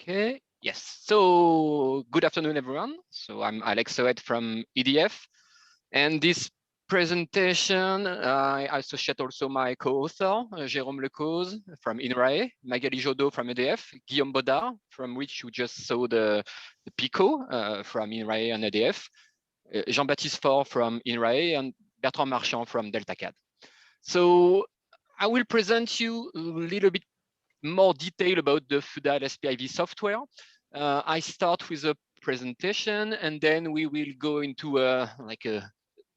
Okay, yes. So good afternoon, everyone. So I'm Alex Soed from EDF. And this presentation, I associate also my co-author, Jérôme Lecause from INRAE, Magali Jodot from EDF, Guillaume Baudard, from which you just saw the PICO from INRAE and EDF, Jean-Baptiste Faure from INRAE, and Bertrand Marchand from DeltaCAD. So I will present you a little bit more detail about the FUDAL SPIV software. I start with a presentation, and then we will go into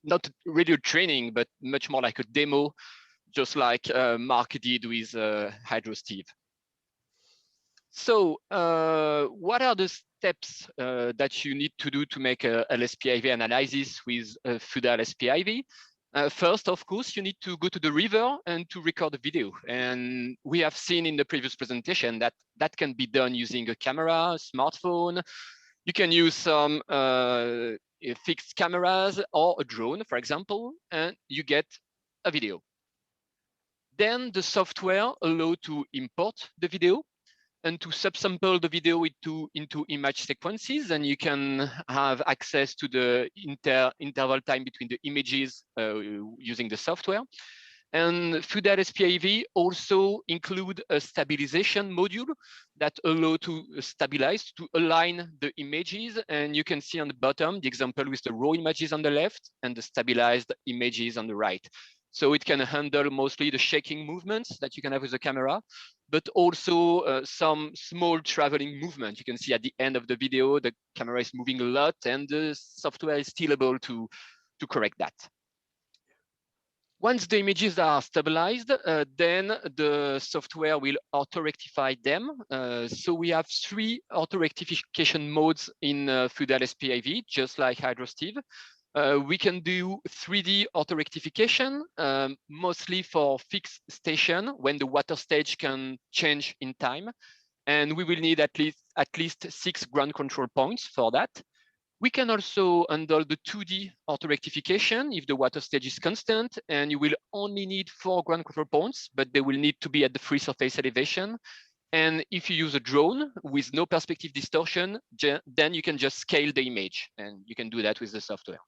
not really a training, but much more like a demo, just like Mark did with HydroSteve. So what are the steps that you need to do to make a LSPIV analysis with FUDAL SPIV? First, of course, you need to go to the river and to record a video. And we have seen in the previous presentation that that can be done using a camera, a smartphone. You can use some fixed cameras or a drone, for example, and you get a video. Then the software allows to import the video and to subsample the video into image sequences, and you can have access to the interval time between the images using the software. And FUDAL SPIV also include a stabilization module that allow to stabilize, to align the images. And you can see on the bottom, the example with the raw images on the left and the stabilized images on the right. So it can handle mostly the shaking movements that you can have with the camera, but also some small traveling movement. You can see at the end of the video, the camera is moving a lot and the software is still able to correct that. Once the images are stabilized, then the software will auto-rectify them. So we have 3 auto-rectification modes in FUDAL SPIV, just like HydroSteve. We can do 3D auto-rectification, mostly for fixed station when the water stage can change in time. And we will need at least 6 ground control points for that. We can also handle the 2D auto-rectification if the water stage is constant, and you will only need 4 ground control points, but they will need to be at the free surface elevation. And if you use a drone with no perspective distortion, then you can just scale the image, and you can do that with the software.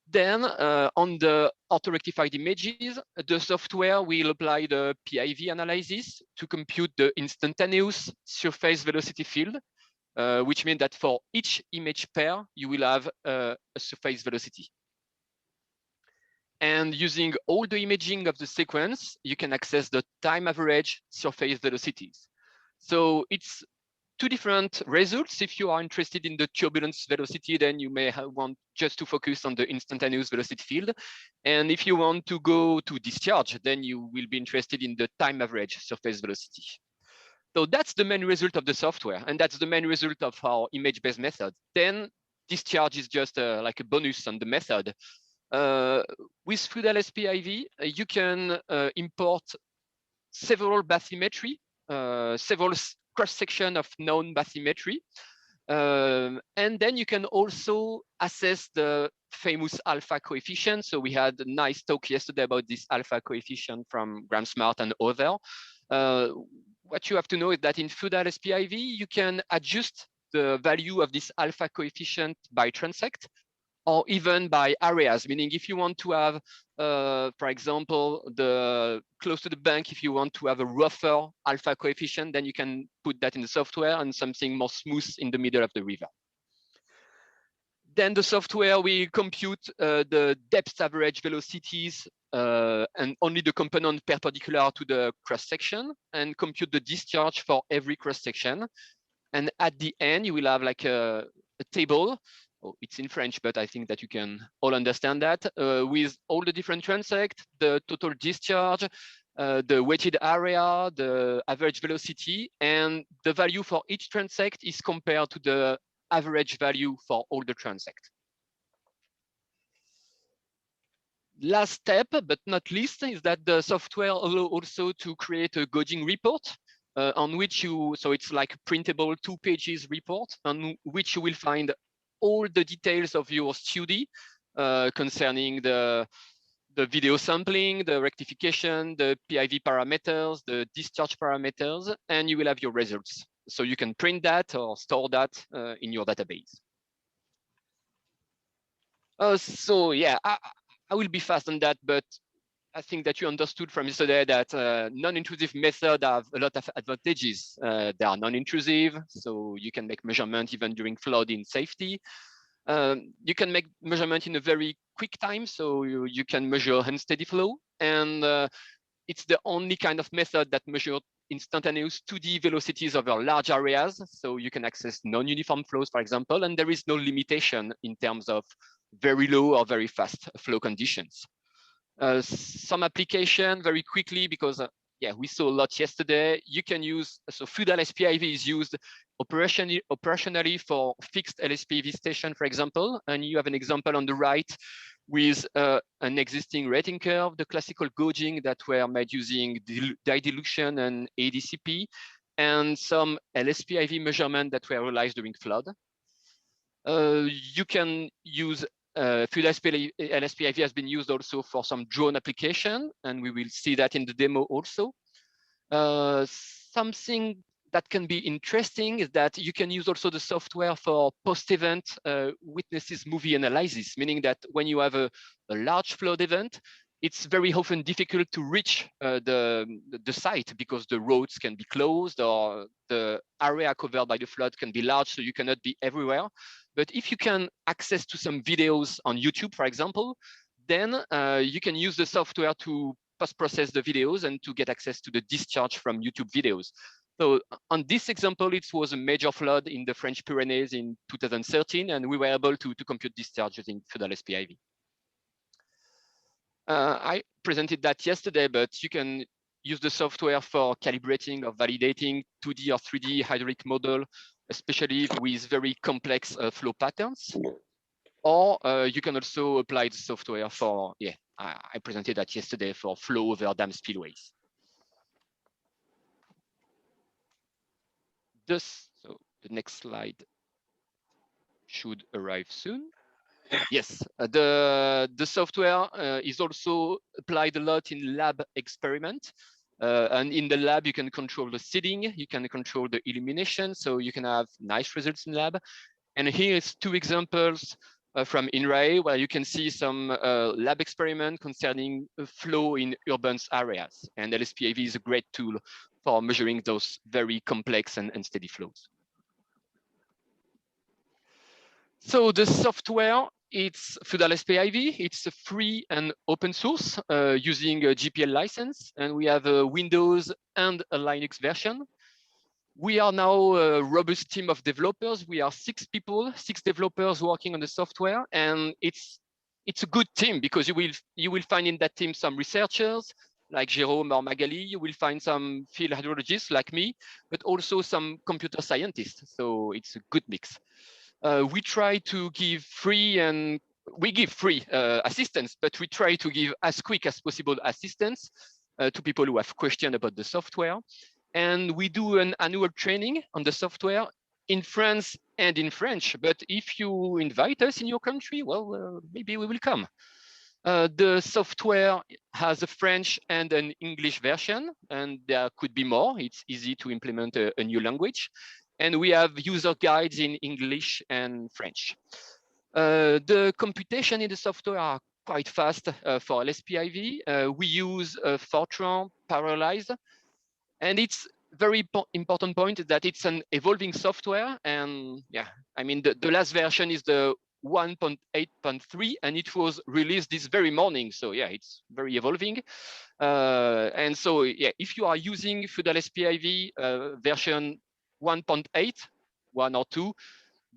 Then on the auto-rectified images, the software will apply the PIV analysis to compute the instantaneous surface velocity field, which means that for each image pair, you will have a surface velocity. And using all the imaging of the sequence, you can access the time average surface velocities. So it's 2 different results. If you are interested in the turbulence velocity, then you may want just to focus on the instantaneous velocity field. And if you want to go to discharge, then you will be interested in the time average surface velocity. So that's the main result of the software, and that's the main result of our image-based method. Then discharge is just like a bonus on the method. With FUDAL SPIV, you can import several bathymetry, several cross-section of known bathymetry. And then you can also assess the famous alpha coefficient. So we had a nice talk yesterday about this alpha coefficient from Graham Smart and others. What you have to know is that in FUDAL SPIV, you can adjust the value of this alpha coefficient by transect or even by areas, meaning if you want to have, for example, close to the bank, if you want to have a rougher alpha coefficient, then you can put that in the software, and something more smooth in the middle of the river. Then the software will compute the depth average velocities and only the component perpendicular to the cross-section, and compute the discharge for every cross-section. And at the end, you will have like a table. Oh, it's in French, but I think that you can all understand that, with all the different transect, the total discharge, the weighted area, the average velocity, and the value for each transect is compared to the average value for all the transect. Last step, but not least, is that the software allows also to create a gauging report on which so it's like a printable 2 pages report on which you will find all the details of your study concerning the the video sampling, the rectification, the PIV parameters, the discharge parameters, and you will have your results. So you can print that or store that in your database. So yeah, I will be fast on that, but I think that you understood from yesterday that non-intrusive methods have a lot of advantages. They are non-intrusive, so you can make measurement even during flood in safety. You can make measurement in a very quick time, so you can measure unsteady flow. And it's the only kind of method that measures instantaneous 2D velocities over large areas. So you can access non-uniform flows, for example, and there is no limitation in terms of very low or very fast flow conditions. Some application very quickly, because yeah, we saw a lot yesterday. You can use, so Feudal SPIV is used operationally for fixed LSPV station, for example, and you have an example on the right with an existing rating curve, the classical gauging that were made using dye dilution and ADCP, and some LSPIV measurement that were realized during flood. You can use Feudal LSPIV has been used also for some drone application, and we will see that in the demo also. Something that can be interesting is that you can use also the software for post-event witnesses movie analysis, meaning that when you have a large flood event, it's very often difficult to reach the site because the roads can be closed or the area covered by the flood can be large, so you cannot be everywhere. But if you can access to some videos on YouTube, for example, then you can use the software to post-process the videos and to get access to the discharge from YouTube videos. So on this example, it was a major flood in the French Pyrenees in 2013, and we were able to compute discharges in Feudal SPIV. I presented that yesterday, but you can use the software for calibrating or validating 2D or 3D hydraulic model, especially with very complex flow patterns. Or you can also apply the software for, yeah, I presented that yesterday, for flow over dam spillways. So the next slide should arrive soon. Yes, the software is also applied a lot in lab experiment. And in the lab, you can control the seeding, you can control the illumination, so you can have nice results in lab. And here is two examples from INRAE, where you can see some lab experiment concerning flow in urban areas. And LSPIV is a great tool for measuring those very complex and unsteady flows. So the software, it's Feudal SPIV. It's a free and open source using a GPL license. And we have a Windows and a Linux version. We are now a robust team of developers. We are 6 people, 6 developers working on the software, and it's a good team because you will find in that team some researchers like Jérôme or Magali. You will find some field hydrologists like me, but also some computer scientists. So it's a good mix. We try to give free assistance, but we try to give as quick as possible assistance to people who have questions about the software. And we do an annual training on the software in France and in French. But if you invite us in your country, well, maybe we will come. The software has a French and an English version, and there could be more. It's easy to implement a new language. And we have user guides in English and French. The computation in the software are quite fast for LSPIV. We use Fortran parallelized. And it's very important point that it's an evolving software. And yeah, I mean, the last version is the 1.8.3, and it was released this very morning. So yeah, it's very evolving. And so yeah, if you are using Feudal SPIV version 1.8, 1 or 2,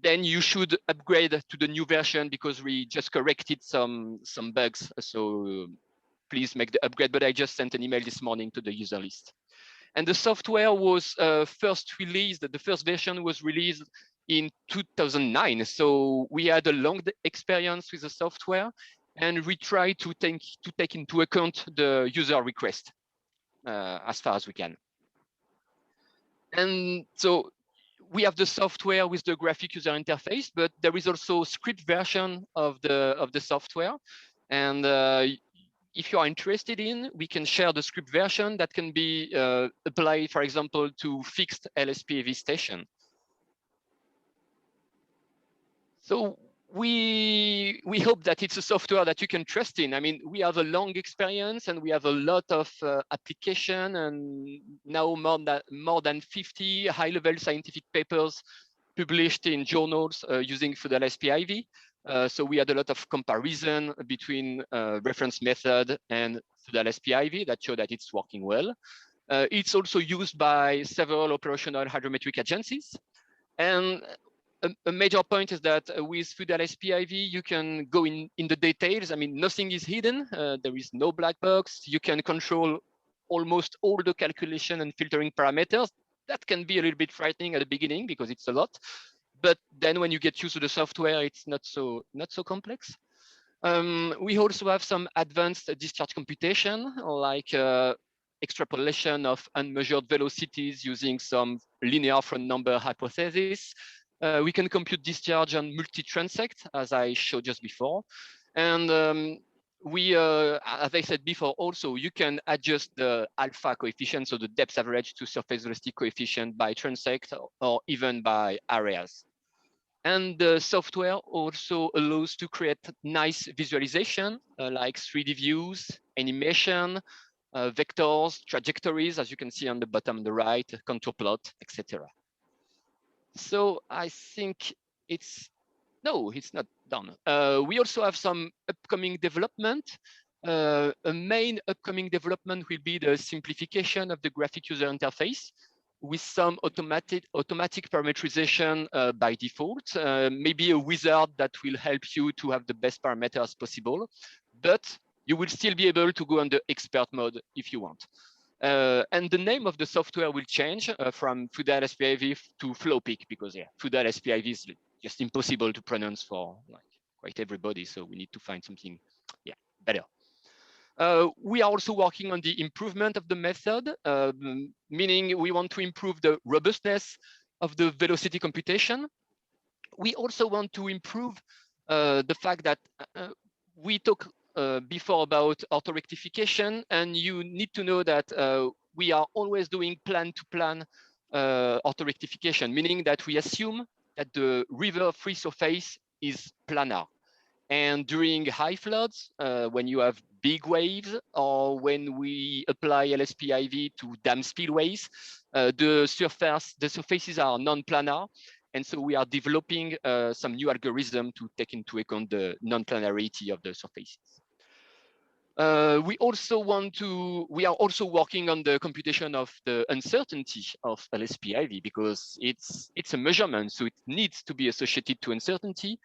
then you should upgrade to the new version because we just corrected some bugs. So please make the upgrade, but I just sent an email this morning to the user list. And the software was first released, the first version was released in 2009. So we had a long experience with the software, and we try to take into account the user request as far as we can. And so we have the software with the graphic user interface, but there is also a script version of the software. And if you are interested in, we can share the script version that can be applied, for example, to fixed LSPAV station. So we hope that it's a software that you can trust in. I mean, we have a long experience and we have a lot of application, and now more than 50 high-level scientific papers published in journals using FUDAL-SPIV. So we had a lot of comparison between reference method and FUDAL-SPIV that show that it's working well. It's also used by several operational hydrometric agencies. And a major point is that with FUDAL-SPIV, you can go in the details. I mean, nothing is hidden. There is no black box. You can control almost all the calculation and filtering parameters. That can be a little bit frightening at the beginning because it's a lot. But then when you get used to the software, it's not so complex. We also have some advanced discharge computation, like extrapolation of unmeasured velocities using some linear front number hypothesis. We can compute discharge on multi-transect, as I showed just before. And as I said before, also, you can adjust the alpha coefficient, so the depth average to surface velocity coefficient by transect or even by areas. And the software also allows to create nice visualization, like 3D views, animation, vectors, trajectories, as you can see on the bottom on the right, contour plot, etc. So I think it's not done. We also have some upcoming development. A main upcoming development will be the simplification of the graphic user interface with some automatic parameterization by default. Maybe a wizard that will help you to have the best parameters possible, but you will still be able to go on the expert mode if you want. And the name of the software will change from FUDAL-SPIV to FlowPeak, because FUDAL-SPIV is just impossible to pronounce for quite everybody. So we need to find something better. We are also working on the improvement of the method, meaning we want to improve the robustness of the velocity computation. We also want to improve the fact that we talked before about auto-rectification, and you need to know that we are always doing plan-to-plan auto-rectification, meaning that we assume that the river free surface is planar. And during high floods, when you have big waves, or when we apply LSPIV to dam spillways, the surfaces are non-planar. And so we are developing some new algorithm to take into account the non-planarity of the surfaces. We are also working on the computation of the uncertainty of LSPIV, because it's a measurement, so it needs to be associated to uncertainty.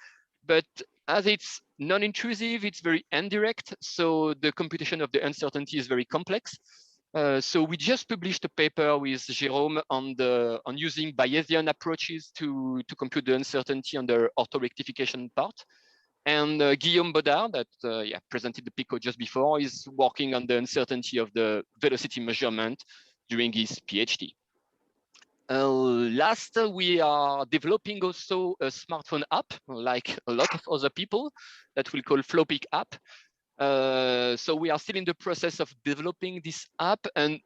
But as it's non-intrusive, it's very indirect, so the computation of the uncertainty is very complex. So we just published a paper with Jérôme on using Bayesian approaches to compute the uncertainty on the auto-rectification part. And Guillaume Baudard, that presented the PICO just before, is working on the uncertainty of the velocity measurement during his PhD. Last, we are developing also a smartphone app, like a lot of other people, that we'll call FlowPeak app. So we are still in the process of developing this app. And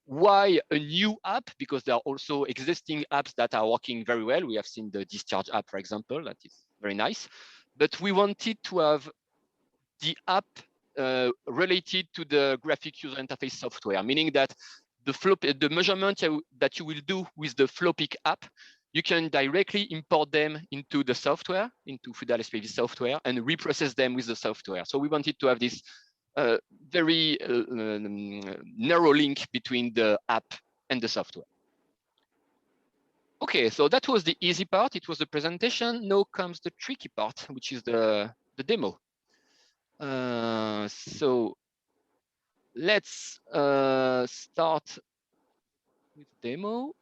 why a new app? Because there are also existing apps that are working very well. We have seen the discharge app, for example, that is very nice. But we wanted to have the app related to the graphic user interface software, meaning that the measurement that you will do with the FlowPeak app, you can directly import them into the software, into FUDAL-SPIV software, and reprocess them with the software. So we wanted to have this very narrow link between the app and the software. Okay, so that was the easy part. It was the presentation. Now comes the tricky part, which is the demo. So let's start with demo.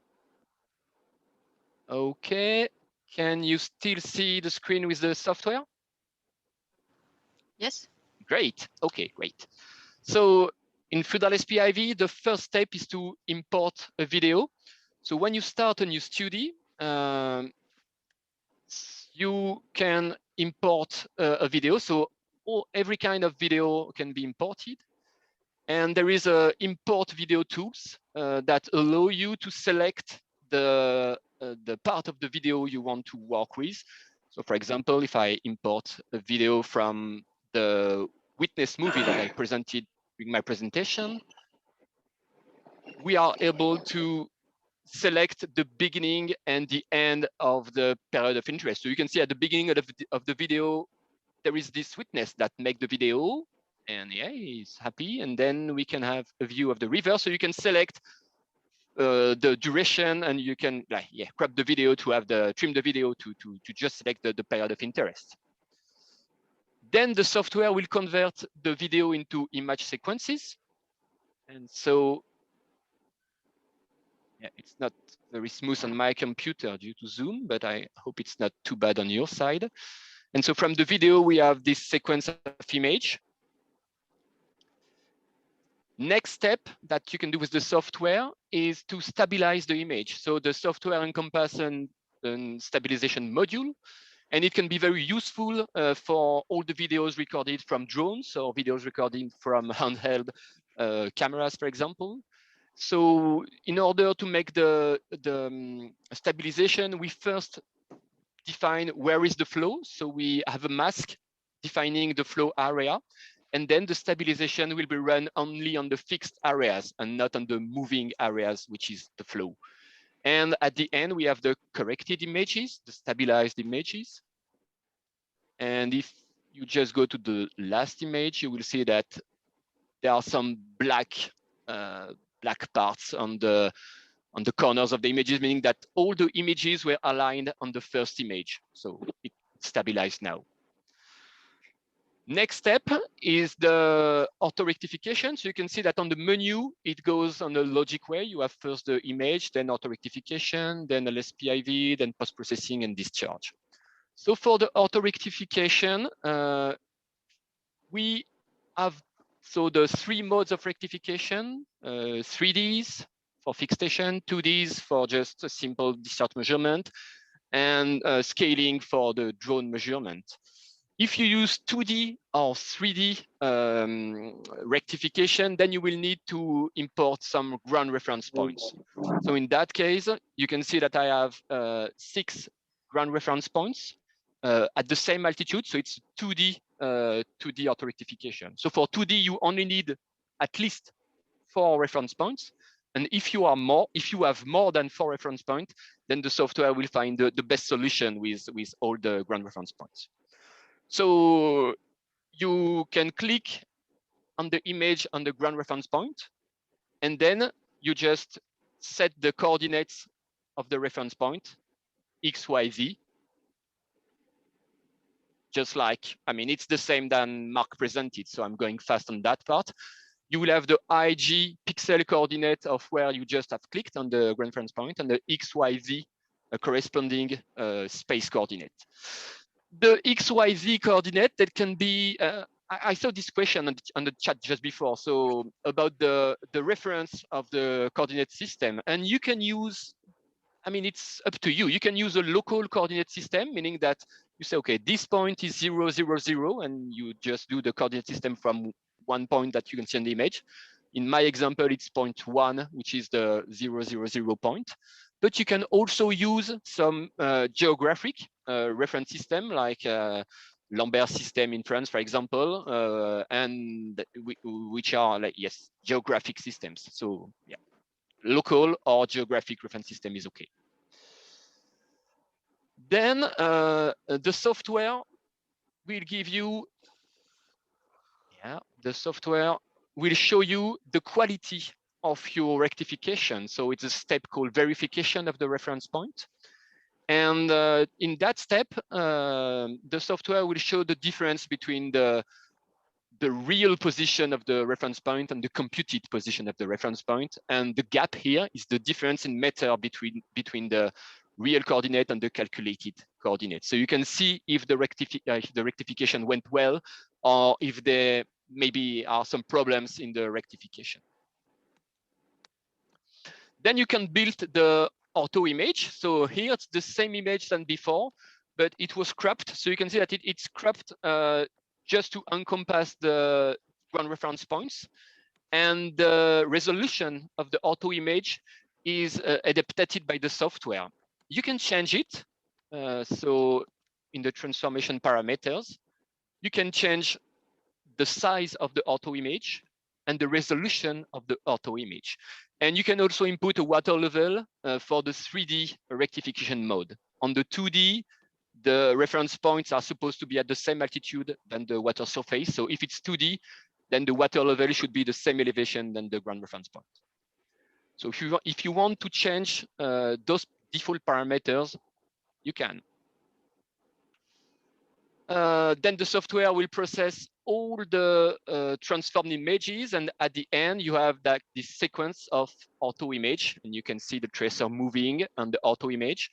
Okay, can you still see the screen with the software? Yes. Great. Okay, great. So in FUDAL-SPIV, the first step is to import a video. So when you start a new study, you can import a video. So every kind of video can be imported. And there is import video tools that allow you to select the part of the video you want to work with. So for example, if I import a video from the Witness movie that I presented during my presentation, we are able to select the beginning and the end of the period of interest. So you can see at the beginning of the video, there is this witness that make the video, and yeah, he's happy. And then we can have a view of the river. So you can select the duration, and you can crop the video to have trim the video to just select the period of interest. Then the software will convert the video into image sequences. And so yeah, it's not very smooth on my computer due to Zoom, but I hope it's not too bad on your side. And so from the video, we have this sequence of image. Next step that you can do with the software is to stabilize the image. So the software encompasses a stabilization module, and it can be very useful for all the videos recorded from drones or videos recorded from handheld cameras, for example. So in order to make the stabilization, we first define where is the flow. So we have a mask defining the flow area, and then the stabilization will be run only on the fixed areas and not on the moving areas, which is the flow. And at the end, we have the corrected images, the stabilized images. And if you just go to the last image, you will see that there are some black parts on the corners of the images, meaning that all the images were aligned on the first image. So it's stabilized now. Next step is the auto rectification. So you can see that on the menu, it goes on a logic way. You have first the image, then auto rectification, then LSPIV, then post-processing and discharge. So for the auto rectification, we have the 3 modes of rectification, 3Ds for fixation, 2Ds for just a simple discharge measurement, and scaling for the drone measurement. If you use 2D or 3D rectification, then you will need to import some ground reference points. So in that case, you can see that I have 6 ground reference points at the same altitude. So it's 2D auto rectification. So for 2D, you only need at least 4 reference points. And if you have more than 4 reference points, then the software will find the best solution with all the ground reference points. So you can click on the image on the ground reference point, and then you just set the coordinates of the reference point, X, Y, Z. Just like, I mean, it's the same than Mark presented, so I'm going fast on that part. You will have the IG pixel coordinate of where you just have clicked on the ground reference point, and the X, Y, Z corresponding space coordinate. The XYZ coordinate that can be, I saw this question on the chat just before, so about the reference of the coordinate system. And you can use, I mean, it's up to you. You can use a local coordinate system, meaning that you say, okay, this point is 0, 0, 0, and you just do the coordinate system from one point that you can see on the image. In my example, it's point 1, which is the 0, 0, 0 point. But you can also use some geographic reference system like Lambert system in France, for example, and which are like, yes, geographic systems. So yeah, local or geographic reference system is okay. Then the software will give you, the software will show you the quality of your rectification. So it's a step called verification of the reference point. And in that step, the software will show the difference between the real position of the reference point and the computed position of the reference point. And the gap here is the difference in meter between the real coordinate and the calculated coordinate. So you can see if the rectification went well, or if there maybe are some problems in the rectification. Then you can build the auto image. So here it's the same image than before, but it was cropped. So you can see that it's cropped just to encompass the ground reference points. And the resolution of the ortho image is adapted by the software. You can change it. So in the transformation parameters, you can change the size of the ortho image and the resolution of the ortho image. And you can also input a water level for the 3D rectification mode. On the 2D, the reference points are supposed to be at the same altitude than the water surface. So if it's 2D, then the water level should be the same elevation than the ground reference point. So if you want to change those default parameters, you can. Then the software will process all the transformed images, and at the end you have that this sequence of ortho image, and you can see the tracer moving on the ortho image.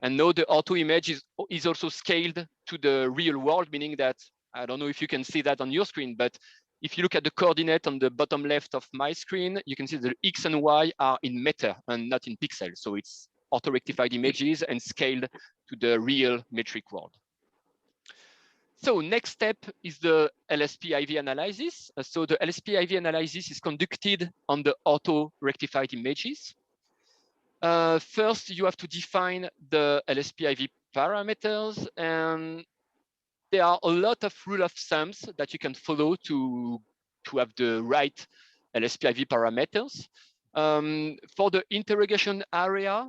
And now the ortho image is also scaled to the real world, meaning that, I don't know if you can see that on your screen, but if you look at the coordinate on the bottom left of my screen, you can see the X and Y are in meter and not in pixels. So it's auto-rectified images and scaled to the real metric world. So next step is the LSP-IV analysis. So the LSP-IV analysis is conducted on the auto-rectified images. First, you have to define the LSP-IV parameters, and there are a lot of rule of thumbs that you can follow to have the right LSP-IV parameters. For the interrogation area,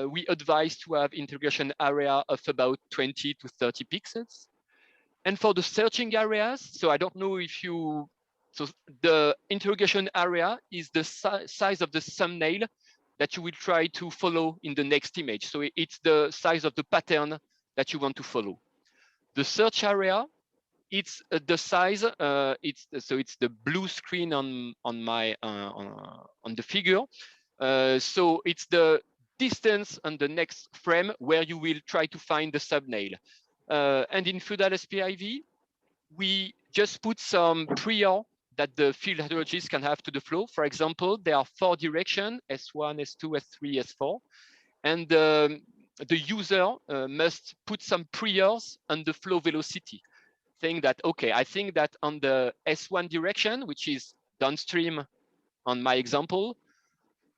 we advise to have interrogation area of about 20 to 30 pixels. And for the searching areas, so I don't know if you, so the interrogation area is the size of the thumbnail that you will try to follow in the next image. So it's the size of the pattern that you want to follow. The search area, it's the size. It's the blue screen on my on the figure. So it's the distance on the next frame where you will try to find the thumbnail. And in FUDA-LSP-IV, we just put some prior that the field hydrologists can have to the flow. For example, there are 4 directions, S1, S2, S3, S4. And the user must put some priors on the flow velocity, saying that, okay, I think that on the S1 direction, which is downstream on my example,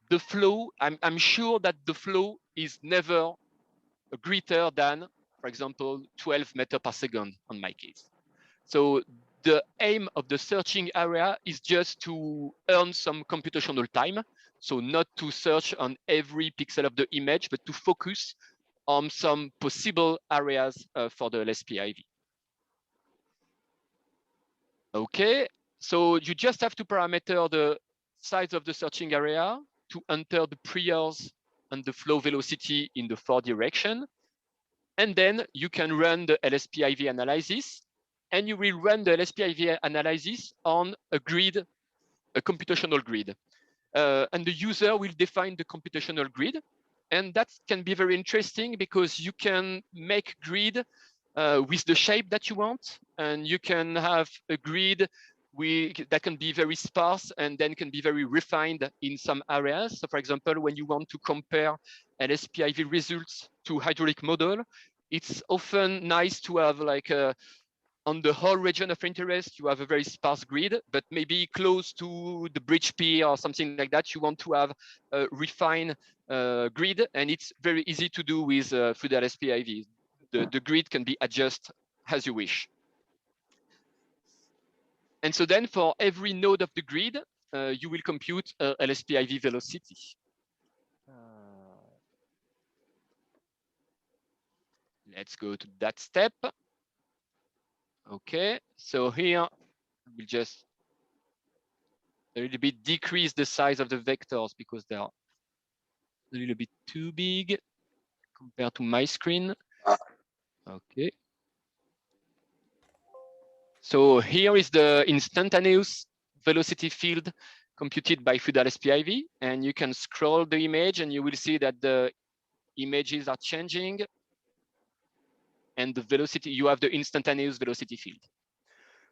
the flow, I'm sure that the flow is never greater than, for example, 12 meters per second on my case. So the aim of the searching area is just to earn some computational time. So not to search on every pixel of the image, but to focus on some possible areas for the LSP-IV. Okay, so you just have to parameter the size of the searching area to enter the priors and the flow velocity in the 4 direction. And then you can run the LSP-IV analysis, and you will run the LSP-IV analysis on a grid, a computational grid. And the user will define the computational grid. And that can be very interesting because you can make grid with the shape that you want. And you can have a grid that can be very sparse and then can be very refined in some areas. So for example, when you want to compare LSP-IV results to hydraulic model, it's often nice to have like on the whole region of interest, you have a very sparse grid, but maybe close to the bridge pier or something like that, you want to have a refined grid, and it's very easy to do with FUDA-LSP-IV. The grid can be adjusted as you wish. And so then for every node of the grid, you will compute LSP-IV velocity. Let's go to that step. Okay, so here we'll just a little bit decrease the size of the vectors because they are a little bit too big compared to my screen. Okay. So here is the instantaneous velocity field computed by FUDA-LSP-IV, and you can scroll the image and you will see that the images are changing and the velocity, you have the instantaneous velocity field.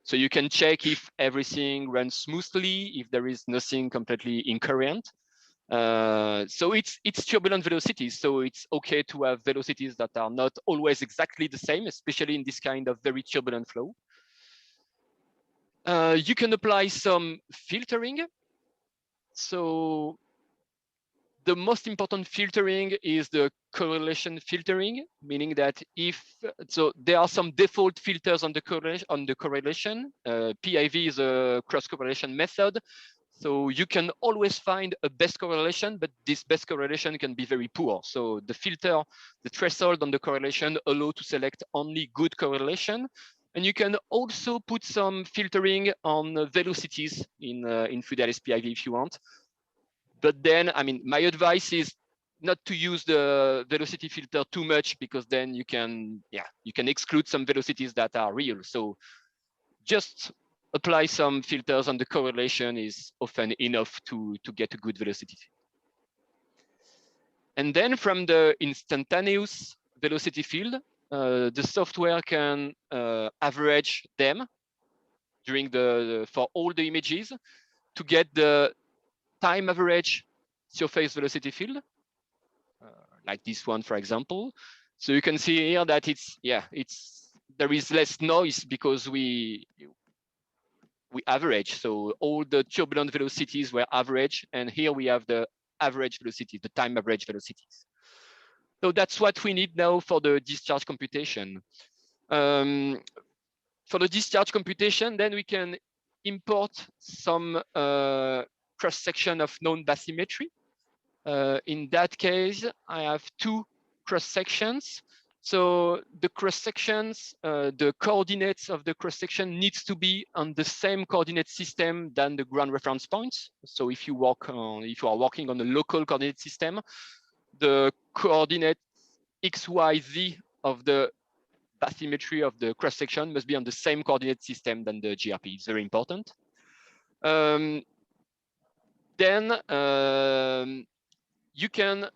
So you can check if everything runs smoothly, if there is nothing completely incoherent. So it's turbulent velocities. So it's okay to have velocities that are not always exactly the same, especially in this kind of very turbulent flow. You can apply some filtering. So the most important filtering is the correlation filtering, meaning that so there are some default filters on the correlation. PIV is a cross correlation method. So you can always find a best correlation, but this best correlation can be very poor. So the filter, the threshold on the correlation allow to select only good correlation. And you can also put some filtering on velocities in Fluidalis PIV if you want. But then, I mean, my advice is not to use the velocity filter too much, because then you can exclude some velocities that are real. So just apply some filters on the correlation is often enough to get a good velocity. And then from the instantaneous velocity field, the software can average them during for all the images to get the time average surface velocity field, like this one, for example. So you can see here that there is less noise because we average. So all the turbulent velocities were average, and here we have the average velocity, the time average velocities. So that's what we need now for the discharge computation. For the discharge computation, then we can import some cross-section of known bathymetry. In that case, I have two cross-sections. So the cross-sections, the coordinates of the cross-section needs to be on the same coordinate system than the ground reference points. So if you are working on a local coordinate system, the coordinate x, y, z of the bathymetry of the cross-section must be on the same coordinate system than the GRP. It's very important. Then you can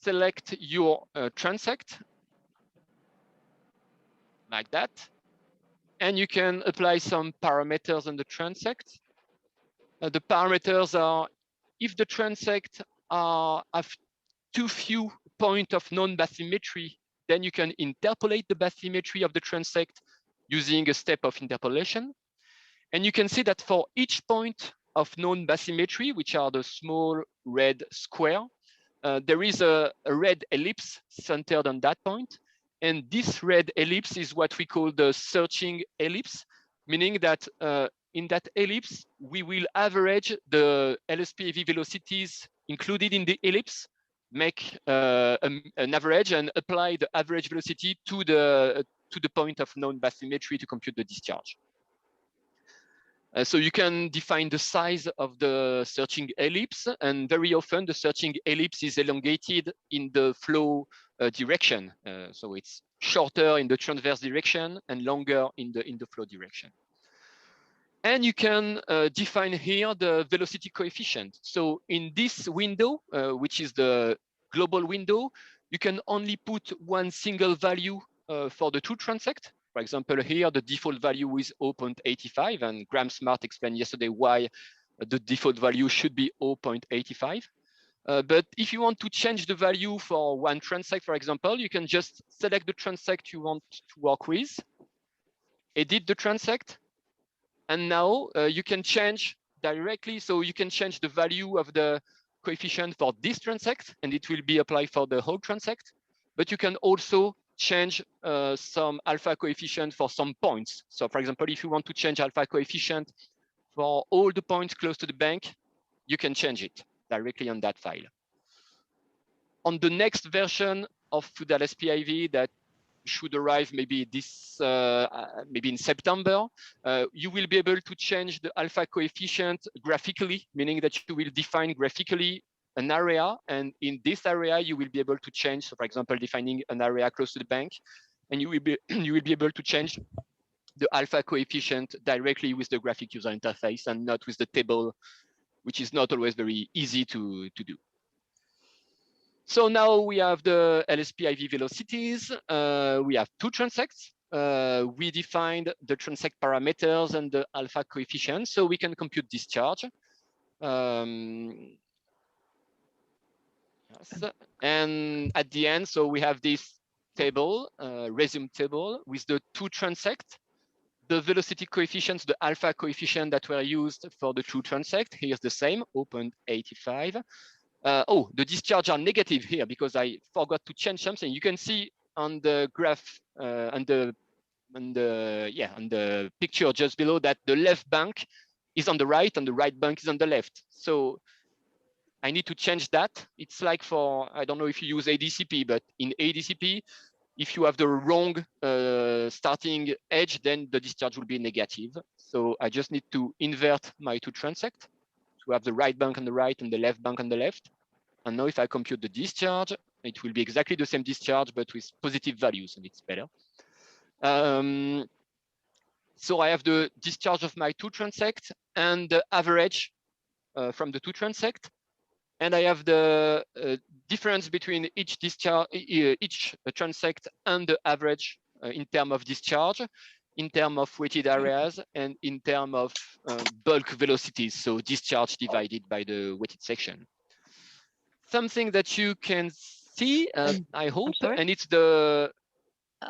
select your transect like that, and you can apply some parameters on the transect. The parameters are, if the transect have too few points of known bathymetry, then you can interpolate the bathymetry of the transect using a step of interpolation. And you can see that for each point of known bathymetry, which are the small red square, there is a red ellipse centered on that point. And this red ellipse is what we call the searching ellipse, meaning that in that ellipse, we will average the LSPAV velocities included in the ellipse, make an average and apply the average velocity to the point of known bathymetry to compute the discharge. So you can define the size of the searching ellipse, and very often the searching ellipse is elongated in the flow direction. So it's shorter in the transverse direction and longer in the flow direction. And you can define here the velocity coefficient. So in this window, which is the global window, you can only put one single value for the two transect. For example, here the default value is 0.85, and Graham Smart explained yesterday why the default value should be 0.85. But if you want to change the value for one transect, for example, you can just select the transect you want to work with, edit the transect, and now you can change directly. So you can change the value of the coefficient for this transect, and it will be applied for the whole transect. But you can also change some alpha coefficient for some points. So for example, if you want to change alpha coefficient for all the points close to the bank, you can change it directly on that file. On the next version of Fluidalis PIV that should arrive maybe maybe in September, you will be able to change the alpha coefficient graphically, meaning that you will define graphically an area, and in this area you will be able to change. So for example, defining an area close to the bank, and you will be able to change the alpha coefficient directly with the graphic user interface and not with the table, which is not always very easy to do. So now we have the LSPIV velocities. We have two transects. We defined the transect parameters and the alpha coefficient, so we can compute discharge. Yes. And at the end, so we have this table, resume table with the two transects. The velocity coefficients, the alpha coefficient that were used for the true transect, here's the same, 0.85. Oh, the discharge are negative here because I forgot to change something. You can see on the graph, on the picture just below that the left bank is on the right and the right bank is on the left. So I need to change that. It's like for, I don't know if you use ADCP, but in ADCP, if you have the wrong starting edge, then the discharge will be negative. So I just need to invert my two transect to have the right bank on the right and the left bank on the left. And now if I compute the discharge, it will be exactly the same discharge, but with positive values, and it's better. So I have the discharge of my two transect and the average from the two transect. And I have the difference between each discharge, each transect and the average in terms of discharge, in terms of weighted areas, and in terms of bulk velocities. So discharge divided by the weighted section. Something that you can see, I hope, and it's the,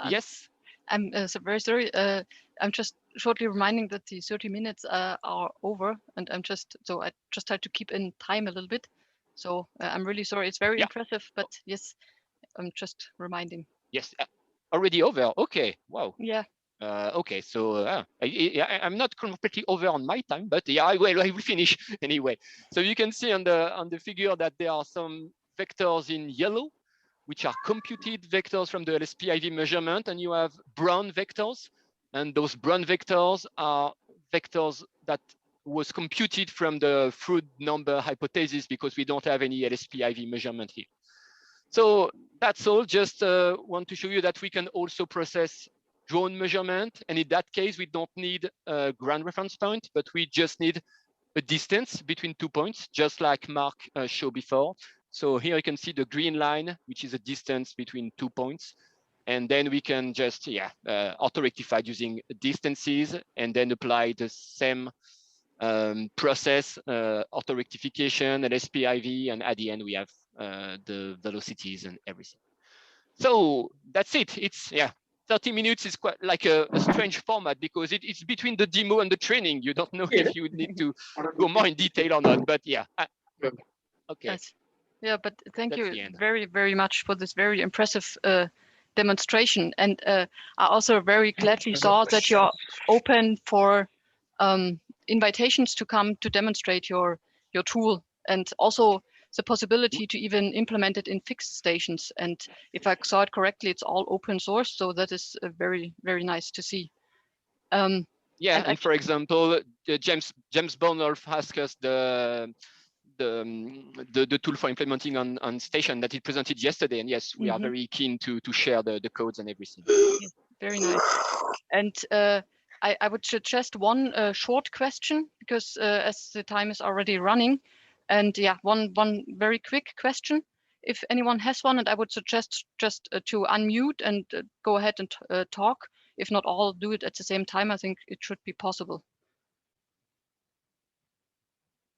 yes? I'm so very sorry. I'm just shortly reminding that the 30 minutes are over, and I just had to keep in time a little bit. So I'm really sorry. It's very impressive, but yes, I'm just reminding. Yes, already over. Okay, wow. Yeah. Okay, so I'm not completely over on my time, but yeah, I will finish anyway. So you can see on the figure that there are some vectors in yellow, which are computed vectors from the LSPIV measurement, and you have brown vectors, and those brown vectors are vectors that was computed from the Froude number hypothesis because we don't have any LSPIV measurement here. So that's all. Just want to show you that we can also process drone measurement, and in that case, we don't need a ground reference point, but we just need a distance between 2 points, just like Mark showed before. So here you can see the green line, which is a distance between 2 points. And then we can just, auto-rectify using distances and then apply the same process, auto-rectification and SPIV. And at the end, we have the velocities and everything. So that's it. It's, 30 minutes is quite like a strange format because it's between the demo and the training. You don't know if you need to go more in detail or not, but yeah. Okay. Nice. Yeah, but thank you very, very much for this very impressive demonstration. And I also very gladly saw that you're open for invitations to come to demonstrate your tool, and also the possibility to even implement it in fixed stations. And if I saw it correctly, it's all open source. So that is very, very nice to see. And for example, James Bornolf asked us the tool for implementing on station that he presented yesterday. And yes, we are very keen to share the codes and everything. Yes, very nice. And I would suggest one short question because as the time is already running. And one very quick question, if anyone has one, and I would suggest just to unmute and go ahead and talk. If not all do it at the same time, I think it should be possible.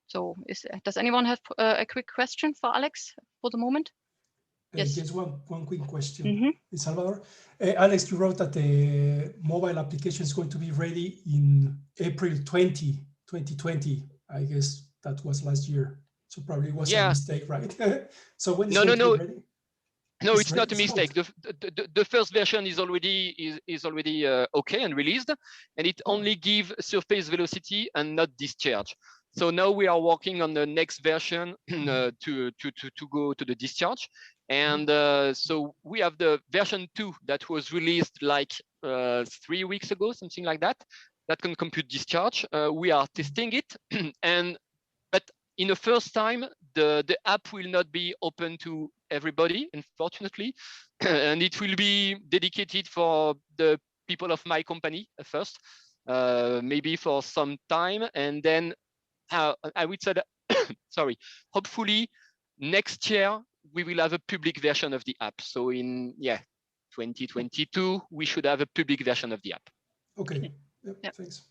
So does anyone have a quick question for Alex for the moment? Yes, just one quick question, Salvador. Alex, you wrote that the mobile application is going to be ready in April 2020. I guess that was last year. So probably it was a mistake, right? So when is it going to be ready? No, it's not a mistake. The first version is already okay and released, and it only gives surface velocity and not discharge. So now we are working on the next version to go to the discharge. And so we have the version 2 that was released like 3 weeks ago, something like that, that can compute discharge. We are testing it, but in the first time, the app will not be open to everybody, unfortunately, and it will be dedicated for the people of my company first, maybe for some time, and then I would say that, sorry, hopefully next year we will have a public version of the app. So in 2022, we should have a public version of the app. Okay, yep. Thanks.